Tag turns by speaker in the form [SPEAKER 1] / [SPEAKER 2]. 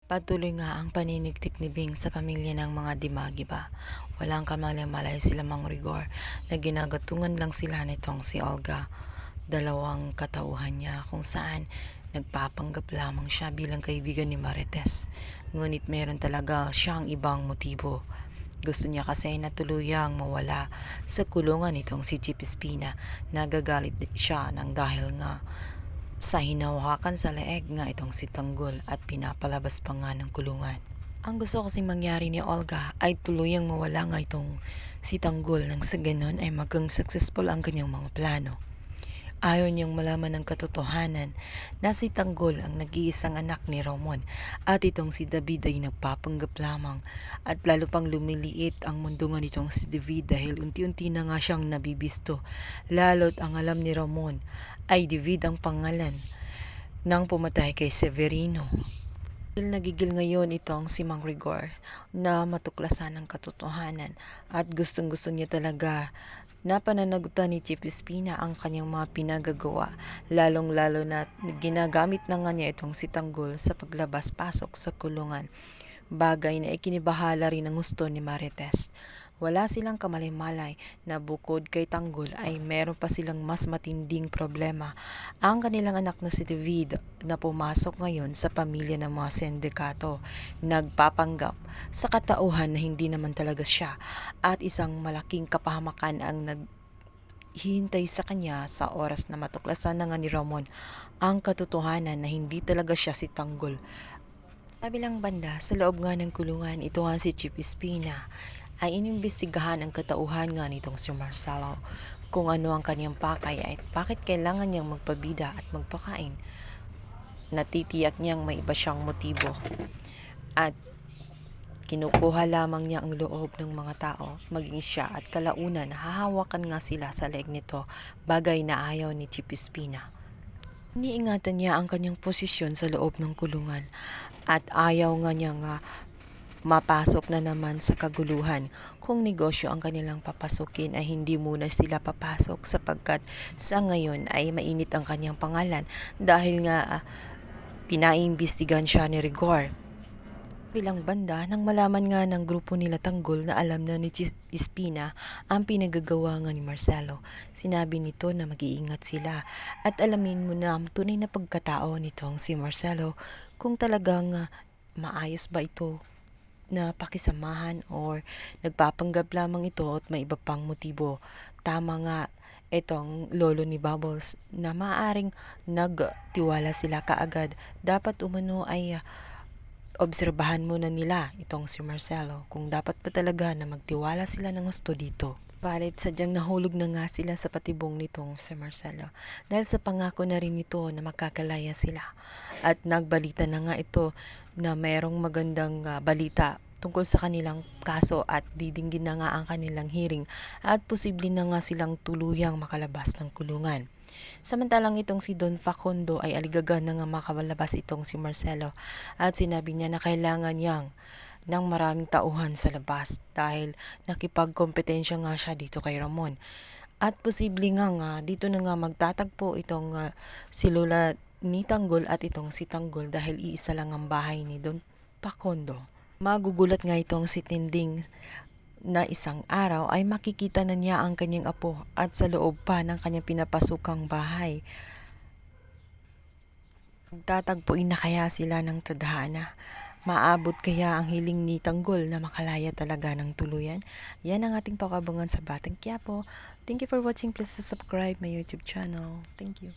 [SPEAKER 1] Patuloy nga ang paninigtik ni Bing sa pamilya ng mga Dimagiba. Walang kamalay-malay sila Mang Rigor na ginagatungan lang sila nitong si Olga. Dalawang katauhan niya kung saan nagpapanggap lamang siya bilang kaibigan ni Marites. Ngunit meron talaga siyang ibang motibo. Gusto niya kasi na tuluyang mawala sa kulungan nitong si Chip Espina. Nagagalit siya ng dahil nga sa hinawakan sa leeg nga itong si Tanggol at pinapalabas pa nga ng kulungan. Ang gusto kasi mangyari ni Olga ay tuluyang mawala nga itong si Tanggol nang sa ganon ay maging successful ang kanyang mga plano. Ayaw niyang malaman ng katotohanan na si Tanggol ang nag-iisang anak ni Ramon at itong si David ay nagpapanggap lamang at lalo pang lumiliit ang mundo nga nitong si David dahil unti-unti na nga siyang nabibisto. Lalo't ang alam ni Ramon ay David ang pangalan nang pumatay kay Severino. Nagigil ngayon itong si Mang Rigor na matuklasan ang katotohanan at gustong-gusto niya talaga na pananagutan ni Chief Espina ang kanyang mga pinagagawa, lalong-lalo na ginagamit na nga niya itong si Tanggol sa paglabas-pasok sa kulungan, bagay na ikinibahala rin ng gusto ni Marites. Wala silang kamalay-malay na bukod kay Tanggol ay meron pa silang mas matinding problema. Ang kanilang anak na si David na pumasok ngayon sa pamilya ng mga sindikato, nagpapanggap sa katauhan na hindi naman talaga siya at isang malaking kapahamakan ang naghihintay sa kanya sa oras na matuklasan na nga ni Ramon ang katotohanan na hindi talaga siya si Tanggol. Kabilang banda, sa loob nga ng kulungan, ito nga si Chief Espina ay inimbestigahan ang katauhan nga nitong si Marcelo kung ano ang kanyang pakay at bakit kailangan niyang magpabida at magpakain. Natitiyak niyang may iba siyang motibo at kinukuha lamang niya ang loob ng mga tao, maging siya at kalaunan hahawakan nga sila sa leeg nito, bagay na ayaw ni Chief Espina. Iniingatan niya ang kanyang posisyon sa loob ng kulungan at ayaw nga niya nga mapasok na naman sa kaguluhan. Kung negosyo ang kanilang papasukin ay hindi muna sila papasok sapagkat sa ngayon ay mainit ang kanyang pangalan dahil nga pinaimbestigan siya ni Rigor. Bilang banda, nang malaman nga ng grupo nila Tanggol na alam na ni Espina ang pinagagawa nga ni Marcelo, sinabi nito na mag-iingat sila at alamin mo na ang tunay na pagkatao nitong si Marcelo kung talagang maayos ba ito na pakisamahan or nagpapanggap lamang ito at may iba pang motibo. Tama nga itong lolo ni Bubbles na maaaring nagtiwala sila kaagad. Dapat umano ay obserbahan muna nila itong si Marcelo kung dapat pa talaga na magtiwala sila ng gusto dito. Balit sadyang nahulog na nga sila sa patibong nitong si Marcelo dahil sa pangako na rin ito na magkakalaya sila. At nagbalita na nga ito na mayroong magandang balita tungkol sa kanilang kaso at didinggin na nga ang kanilang hearing at posible na nga silang tuluyang makalabas ng kulungan. Samantalang itong si Don Facundo ay aligaga na nga makalabas itong si Marcelo at sinabi niya na kailangan niyang ng maraming tauhan sa labas dahil nakipagkompetensya nga siya dito kay Ramon. At posible nga dito na nga magtatagpo itong si Lola ni Tanggol at itong si Tanggol dahil iisa lang ang bahay ni Don Facundo. Magugulat nga itong si Tinding na isang araw ay makikita na niya ang kanyang apo at sa loob pa ng kanyang pinapasukang bahay. Tatagpuin na kaya sila ng tadhana? Maabot kaya ang hiling ni Tanggol na makalaya talaga ng tuluyan? Yan ang ating pakabangan sa Batang Quiapo. Thank you for watching. Please subscribe my YouTube channel. Thank you.